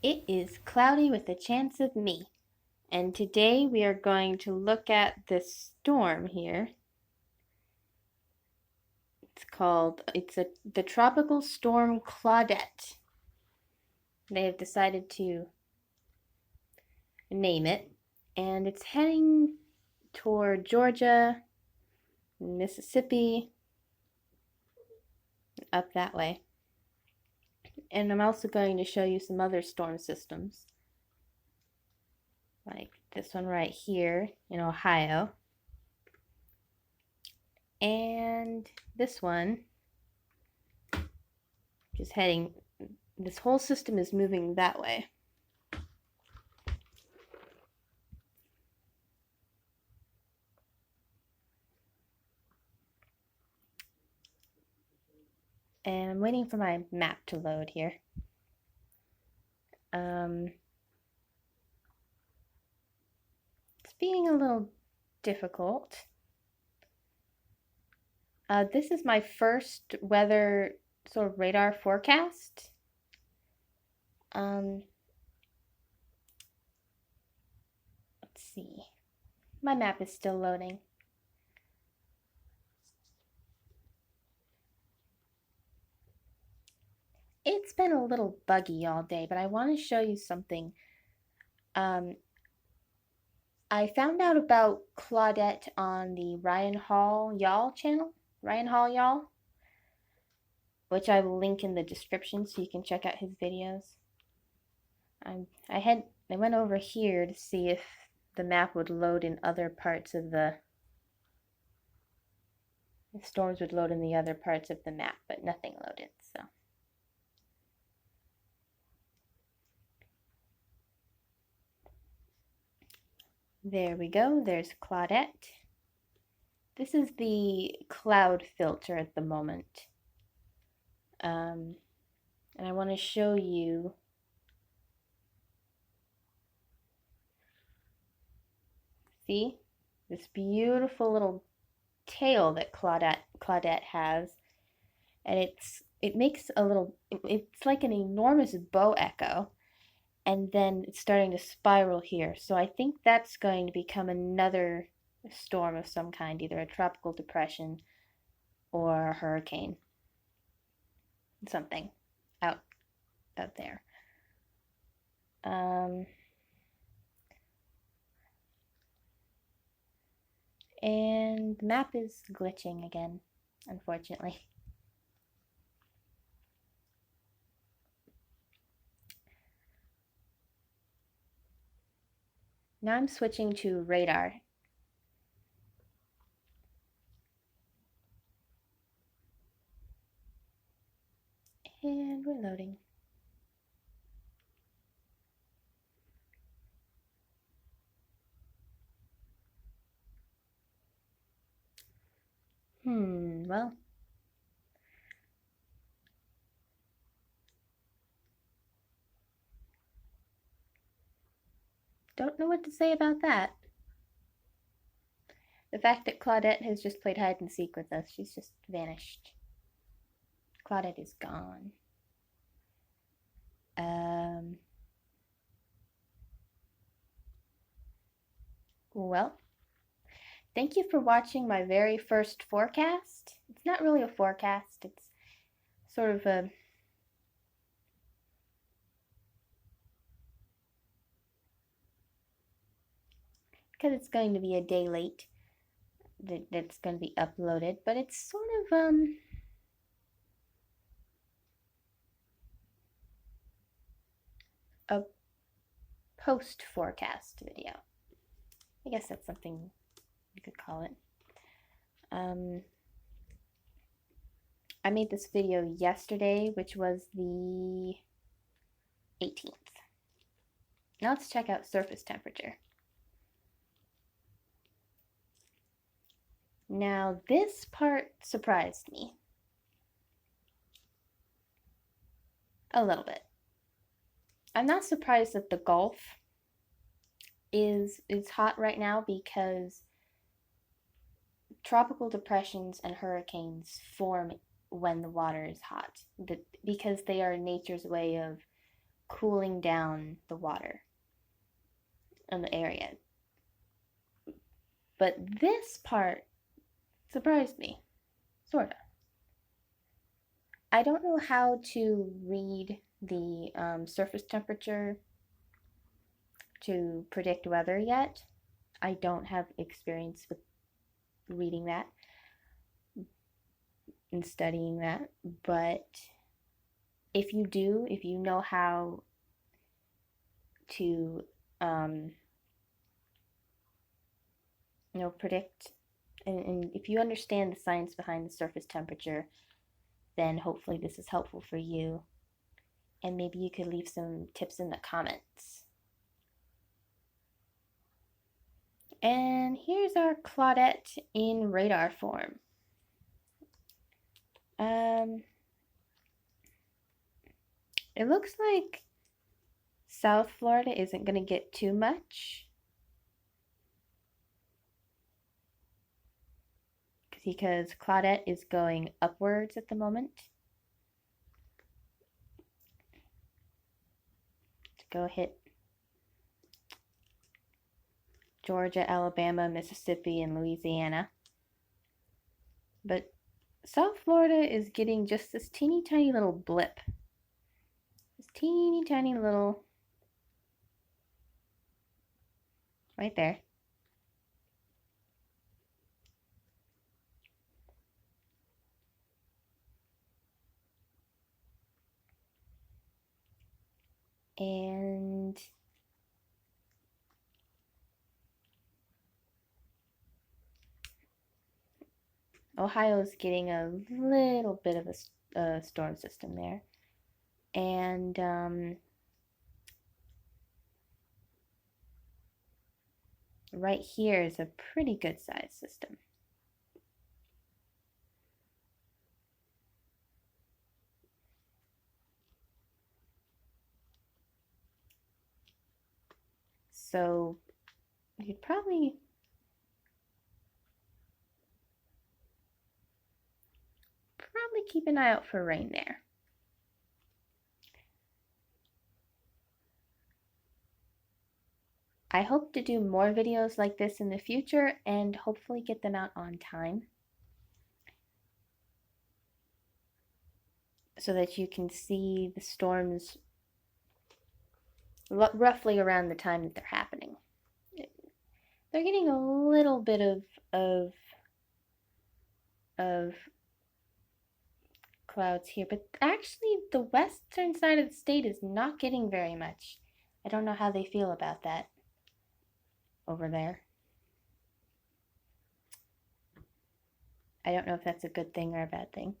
It is cloudy with a chance of me. And today we are going to look at this storm here. It's the tropical storm Claudette. They have decided to name it, and it's heading toward Georgia, Mississippi, up that way. And I'm also going to show you some other storm systems, like this one right here in Ohio, and this one just heading, this whole system is moving that way. And I'm waiting for my map to load here. It's being a little difficult. This is my first weather sort of radar forecast. Let's see. My map is still loading. It's been a little buggy all day, but I want to show you something. I found out about Claudette on the Ryan Hall Y'all channel, Ryan Hall Y'all, which I will link in the description so you can check out his videos. I went over here to see if the map would load in other parts of the storms would load in the other parts of the map, but nothing loaded, so. There we go, there's Claudette. This is the cloud filter at the moment. And I want to show you see this beautiful little tail that Claudette has, and it makes a little, it's like an enormous bow echo, and then it's starting to spiral here. So I think that's going to become another storm of some kind, either a tropical depression or a hurricane, something out there. And the map is glitching again, unfortunately. Now I'm switching to radar. And we're loading. Well. Don't know what to say about that. The fact that Claudette has just played hide and seek with us, she's just vanished. Claudette is gone. Well, thank you for watching my very first forecast. It's not really a forecast, it's sort of a because it's going to be a day late that's going to be uploaded, but it's sort of a post forecast video. I guess that's something you could call it. I made this video yesterday, which was the 18th. Now let's check out surface temperature. Now this part surprised me a little bit. I'm not surprised that the Gulf is hot right now because tropical depressions and hurricanes form when the water is hot, because they are nature's way of cooling down the water in the area. But this part surprised me, sort of. I don't know how to read the surface temperature to predict weather yet. I don't have experience with reading that and studying that, but if you do, if you know how to um, predict, and if you understand the science behind the surface temperature, then hopefully this is helpful for you, and maybe you could leave some tips in the comments. And here's our Claudette in radar form. It looks like South Florida isn't going to get too much because Claudette is going upwards at the moment to go hit Georgia, Alabama, Mississippi, and Louisiana. But South Florida is getting just this teeny tiny little blip. This teeny tiny little, right there. And Ohio's getting a little bit of a storm system there. And right here is a pretty good sized system. So you'd probably keep an eye out for rain there. I hope to do more videos like this in the future and hopefully get them out on time so that you can see the storms roughly around the time that they're happening. They're getting a little bit of clouds here, but actually the western side of the state is not getting very much. I don't know how they feel about that over there. I don't know if that's a good thing or a bad thing.